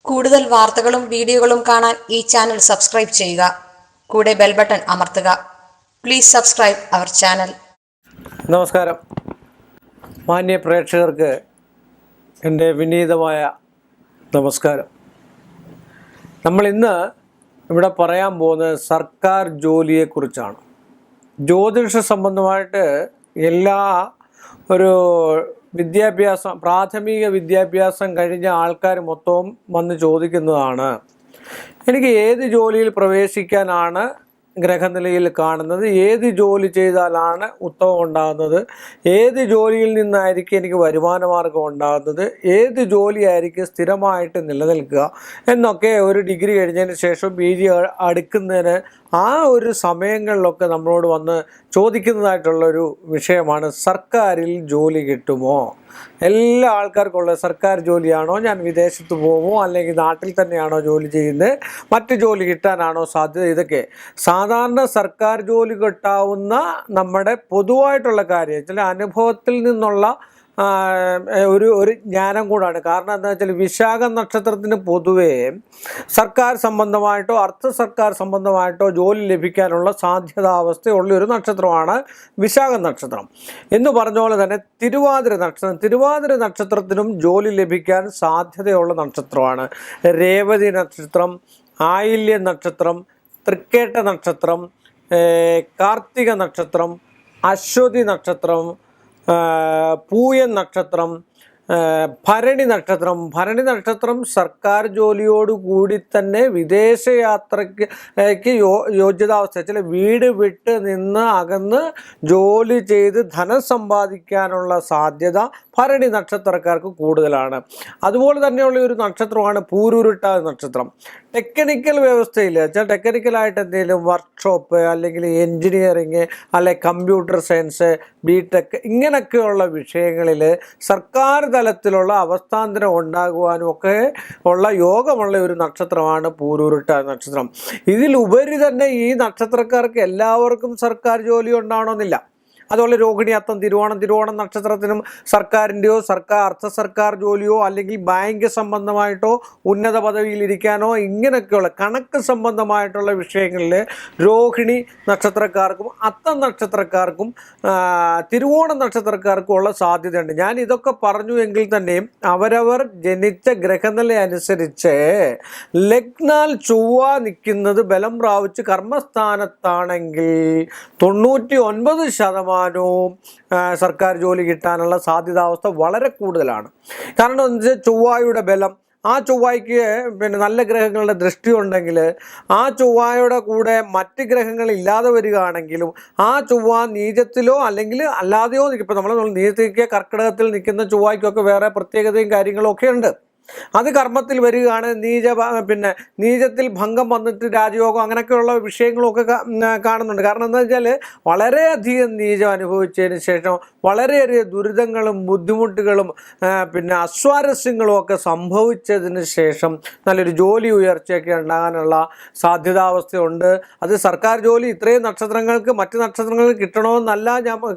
കൂടുതൽ വാർത്തകളും വീഡിയോകളും കാണാൻ ഈ ചാനൽ സബ്സ്ക്രൈബ് ചെയ്യുക. കൂടെ ബെൽ ബട്ടൺ അമർത്തുക. Please subscribe our channel. നമസ്കാരം. മാന്യ പ്രേക്ഷകർക്ക് എൻ്റെ വിനീതമായ നമസ്കാരം. നമ്മൾ ഇന്ന് ഇവിടെ പറയാൻ പോകുന്നത് സർക്കാർ ജോലിയെക്കുറിച്ചാണ്. ജ്യോതിഷ സംബന്ധമായിട്ട് എല്ലാ ഒരു പ്രാഥമിക വിദ്യാഭ്യാസം കഴിഞ്ഞ ആൾക്കാർ മൊത്തവും വന്ന് ചോദിക്കുന്നതാണ്, എനിക്ക് ഏത് ജോലിയിൽ പ്രവേശിക്കാനാണ് ഗ്രഹനിലയിൽ കാണുന്നത്, ഏത് ജോലി ചെയ്താലാണ് ഉത്തമം ഉണ്ടാകുന്നത്, ഏത് ജോലിയിൽ നിന്നായിരിക്കും എനിക്ക് വരുമാന മാർഗം ഉണ്ടാകുന്നത്, ഏത് ജോലിയായിരിക്കും സ്ഥിരമായിട്ട് നിലനിൽക്കുക എന്നൊക്കെ ഒരു ഡിഗ്രി കഴിഞ്ഞതിന് ശേഷം PG അടുക്കുന്നതിന് ആ ഒരു സമയങ്ങളിലൊക്കെ നമ്മളോട് വന്ന് ചോദിക്കുന്നതായിട്ടുള്ളൊരു വിഷയമാണ് സർക്കാരിൽ ജോലി കിട്ടുമോ. എല്ലാ ആൾക്കാർക്കുള്ള സർക്കാർ ജോലിയാണോ, ഞാൻ വിദേശത്ത് പോകുമോ അല്ലെങ്കിൽ നാട്ടിൽ തന്നെയാണോ ജോലി ചെയ്യുന്നത്, മറ്റ് ജോലി കിട്ടാനാണോ സാധ്യത, ഇതൊക്കെ സാധാരണ സർക്കാർ ജോലി കിട്ടാവുന്ന നമ്മുടെ പൊതുവായിട്ടുള്ള കാര്യം ചില അനുഭവത്തിൽ നിന്നുള്ള ഒരു ജ്ഞാനം കൂടാണ്. കാരണം എന്താ വെച്ചാൽ വിശാഖ നക്ഷത്രത്തിന് പൊതുവേ സർക്കാർ സംബന്ധമായിട്ടോ അർദ്ധ സർക്കാർ സംബന്ധമായിട്ടോ ജോലി ലഭിക്കാനുള്ള സാധ്യതാവസ്ഥയുള്ള ഒരു നക്ഷത്രമാണ് വിശാഖ നക്ഷത്രം. എന്ന് പറഞ്ഞ പോലെ തന്നെ തിരുവാതിര നക്ഷത്രത്തിനും ജോലി ലഭിക്കാൻ സാധ്യതയുള്ള നക്ഷത്രമാണ്. രേവതി നക്ഷത്രം, ആയില്യ നക്ഷത്രം, തൃക്കേട്ട നക്ഷത്രം, കാർത്തിക നക്ഷത്രം, അശ്വതി നക്ഷത്രം, പൂയൻ നക്ഷത്രം, ഭരണി നക്ഷത്രം സർക്കാർ ജോലിയോടുകൂടി തന്നെ വിദേശയാത്രയ്ക്ക് യോഗ്യതാവസ്ഥ, ചില വീട് വിട്ട് നിന്ന് അകന്ന് ജോലി ചെയ്ത് ധനം സമ്പാദിക്കാനുള്ള സാധ്യത ഭരണി നക്ഷത്രക്കാർക്ക് കൂടുതലാണ്. അതുപോലെ തന്നെയുള്ള ഒരു നക്ഷത്രമാണ് പൂരുരുട്ടാതി നക്ഷത്രം. ടെക്നിക്കൽ വ്യവസ്ഥയിൽ വെച്ചാൽ ടെക്നിക്കലായിട്ട് എന്തെങ്കിലും വർക്ക്ഷോപ്പ് അല്ലെങ്കിൽ എൻജിനീയറിങ് അല്ലെങ്കിൽ കമ്പ്യൂട്ടർ സയൻസ്, BTech ഇങ്ങനെയൊക്കെയുള്ള വിഷയങ്ങളിൽ സർക്കാർ തലത്തിലുള്ള അവസ്ഥാന്തരം ഉണ്ടാകുവാനും ഒക്കെ ഉള്ള യോഗമുള്ള ഒരു നക്ഷത്രമാണ് പൂരുരുട്ടാതി നക്ഷത്രം. ഇതിലുപരി തന്നെ ഈ നക്ഷത്രക്കാർക്ക് എല്ലാവർക്കും സർക്കാർ ജോലി ഉണ്ടാവണമെന്നില്ല. അതുപോലെ രോഹിണി, അത്തം, തിരുവോണം നക്ഷത്രത്തിനും സർക്കാരിൻ്റെയോ അർദ്ധ സർക്കാർ ജോലിയോ അല്ലെങ്കിൽ ബാങ്ക് സംബന്ധമായിട്ടോ ഉന്നത പദവിയിലിരിക്കാനോ ഇങ്ങനെയൊക്കെയുള്ള കണക്ക് സംബന്ധമായിട്ടുള്ള വിഷയങ്ങളിൽ രോഹിണി നക്ഷത്രക്കാർക്കും അത്തം നക്ഷത്രക്കാർക്കും തിരുവോണം നക്ഷത്രക്കാർക്കും ഉള്ള സാധ്യതയുണ്ട്. ഞാൻ ഇതൊക്കെ പറഞ്ഞു എങ്കിൽ തന്നെയും അവരവർ ജനിച്ച ഗ്രഹനില അനുസരിച്ച് ലഗ്നാൽ ചൊവ്വ നിൽക്കുന്നത് ബലം പ്രാപിച്ച് കർമ്മസ്ഥാനത്താണെങ്കിൽ 99% സർക്കാർ ജോലി കിട്ടാനുള്ള സാധ്യതാവസ്ഥ വളരെ കൂടുതലാണ്. കാരണം എന്താ വെച്ചാൽ ചൊവ്വായുടെ ബലം, ആ ചൊവ്വായ്ക്ക് നല്ല ഗ്രഹങ്ങളുടെ ദൃഷ്ടി ഉണ്ടെങ്കിൽ ആ ചൊവ്വായുടെ കൂടെ മറ്റ് ഗ്രഹങ്ങൾ ഇല്ലാതെ വരികയാണെങ്കിലും ആ ചൊവ്വ നീചത്തിലോ അല്ലെങ്കിൽ അല്ലാതെയോ നിൽക്കും. ഇപ്പം നമ്മൾ നീചത്തിക്ക് കർക്കിടകത്തിൽ നിൽക്കുന്ന ചൊവ്വായ്ക്കൊക്കെ വേറെ പ്രത്യേകതയും കാര്യങ്ങളും ഒക്കെ ഉണ്ട്. അത് കർമ്മത്തിൽ വരികയാണ്, നീചത്തിൽ ഭംഗം വന്നിട്ട് രാജയോഗം അങ്ങനെയൊക്കെയുള്ള വിഷയങ്ങളൊക്കെ കാണുന്നുണ്ട്. കാരണം എന്താ വെച്ചാൽ വളരെയധികം നീചം അനുഭവിച്ചതിന് ശേഷം വളരെയധികം ദുരിതങ്ങളും ബുദ്ധിമുട്ടുകളും അസ്വാരസ്യങ്ങളും ഒക്കെ സംഭവിച്ചതിന് ശേഷം നല്ലൊരു ജോലി ഉയർച്ചയൊക്കെ ഉണ്ടാകാനുള്ള സാധ്യതാവസ്ഥയുണ്ട്. അത് സർക്കാർ ജോലി ഇത്രയും നക്ഷത്രങ്ങൾക്ക് മറ്റ് നക്ഷത്രങ്ങൾക്ക്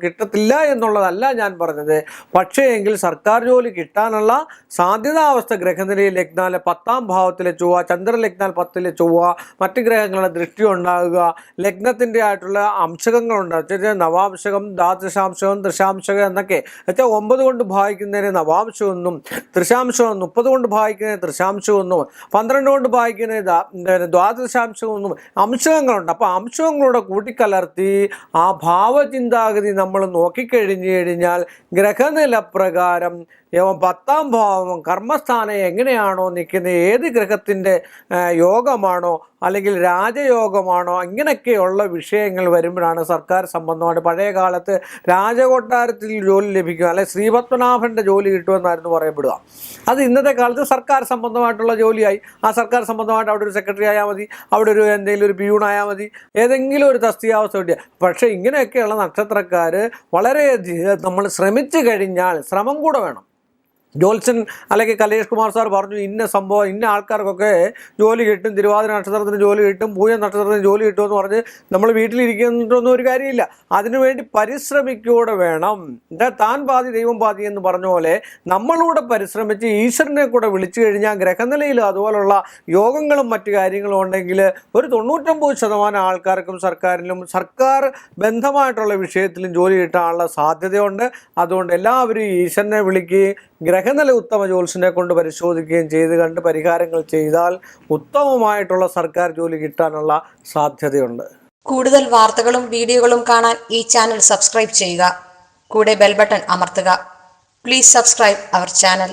കിട്ടത്തില്ല എന്നുള്ളതല്ല ഞാൻ പറഞ്ഞത്. പക്ഷേ എങ്കിൽ സർക്കാർ ജോലി കിട്ടാനുള്ള സാധ്യതാവസ്ഥ ഗ്രഹനിലയിൽ ലഗ്നാല് 10ാം ഭാവത്തിലെ ചൊവ്വ, ചന്ദ്രലഗ്നാൽ 10ലെ ചൊവ്വ, മറ്റ് ഗ്രഹങ്ങളുടെ ദൃഷ്ടി ഉണ്ടാകുക, ലഗ്നത്തിൻ്റെ ആയിട്ടുള്ള അംശകങ്ങളുണ്ട്, നവാംശകം, ദ്വാദശാംശകം, ദശാംശകം എന്നൊക്കെ വെച്ചാൽ 9 കൊണ്ട് ഭാഗിക്കുന്നതിന് നവാംശമെന്നും 30 കൊണ്ട് ഭാഗിക്കുന്നതിന് തൃശാംശമെന്നും 12 കൊണ്ട് ഭാഗിക്കുന്നതിന് ദ്വാദശാംശമെന്നും അംശകങ്ങളുണ്ട്. അപ്പോൾ അംശങ്ങളൂടെ കൂട്ടിക്കലർത്തി ആ ഭാവചിന്താഗതി നമ്മൾ നോക്കിക്കഴിഞ്ഞു കഴിഞ്ഞാൽ ഗ്രഹനില പ്രകാരം 10ാം ഭാവം കർമ്മസ്ഥാനം എങ്ങനെയാണോ നിൽക്കുന്നത്, ഏത് ഗ്രഹത്തിൻ്റെ യോഗമാണോ അല്ലെങ്കിൽ രാജയോഗമാണോ, ഇങ്ങനെയൊക്കെയുള്ള വിഷയങ്ങൾ വരുമ്പോഴാണ് സർക്കാർ സംബന്ധമായിട്ട് പഴയ കാലത്ത് രാജകൊട്ടാരത്തിൽ ജോലി ലഭിക്കുക അല്ലെങ്കിൽ ശ്രീപത്മനാഭൻ്റെ ജോലി കിട്ടുമെന്നായിരുന്നു പറയപ്പെടുക. അത് ഇന്നത്തെ കാലത്ത് സർക്കാർ സംബന്ധമായിട്ടുള്ള ജോലിയായി. ആ സർക്കാർ സംബന്ധമായിട്ട് അവിടെ ഒരു സെക്രട്ടറി ആയാൽ മതി, അവിടെ എന്തെങ്കിലും ഒരു പ്യൂണായാൽ മതി, ഏതെങ്കിലും ഒരു തസ്തികാവസ്ഥ കിട്ടിയ. പക്ഷേ ഇങ്ങനെയൊക്കെയുള്ള നക്ഷത്രക്കാർ വളരെയധികം നമ്മൾ ശ്രമിച്ചു കഴിഞ്ഞാൽ ശ്രമം കൂടെ വേണം. ജോത്സ്യൻ അല്ലെങ്കിൽ കലേഷ് കുമാർ സാർ പറഞ്ഞു ഇന്ന സംഭവം ഇന്ന ആൾക്കാർക്കൊക്കെ ജോലി കിട്ടും, തിരുവാതിര നക്ഷത്രത്തിന് ജോലി കിട്ടും, പൂയം നക്ഷത്രത്തിന് ജോലി കിട്ടുമെന്ന് പറഞ്ഞ് നമ്മൾ വീട്ടിലിരിക്കുന്നതൊന്നും ഒരു കാര്യമില്ല. അതിനുവേണ്ടി പരിശ്രമിക്കൂടെ വേണം. താൻ പാതി ദൈവം പാതി എന്ന് പറഞ്ഞ പോലെ നമ്മളൂടെ പരിശ്രമിച്ച് ഈശ്വരനെ കൂടെ വിളിച്ചു കഴിഞ്ഞാൽ ഗ്രഹനിലയിൽ അതുപോലുള്ള യോഗങ്ങളും മറ്റു കാര്യങ്ങളും ഉണ്ടെങ്കിൽ ഒരു 99% ആൾക്കാർക്കും സർക്കാരിലും സർക്കാർ ബന്ധമായിട്ടുള്ള വിഷയത്തിലും ജോലി കിട്ടാനുള്ള സാധ്യതയുണ്ട്. അതുകൊണ്ട് എല്ലാവരും ഈശ്വരനെ വിളിക്കുകയും ഗ്രഹനില ഉത്തമ ജ്യോത്സ്യനെ കൊണ്ട് പരിശോധിക്കുകയും ചെയ്ത് കണ്ട് പരിഹാരങ്ങൾ ചെയ്താൽ ഉത്തമമായിട്ടുള്ള സർക്കാർ ജോലി കിട്ടാനുള്ള സാധ്യതയുണ്ട്. കൂടുതൽ വാർത്തകളും വീഡിയോകളും കാണാൻ ഈ ചാനൽ സബ്സ്ക്രൈബ് ചെയ്യുക. കൂടെ ബെൽ ബട്ടൺ അമർത്തുക. Please subscribe our channel.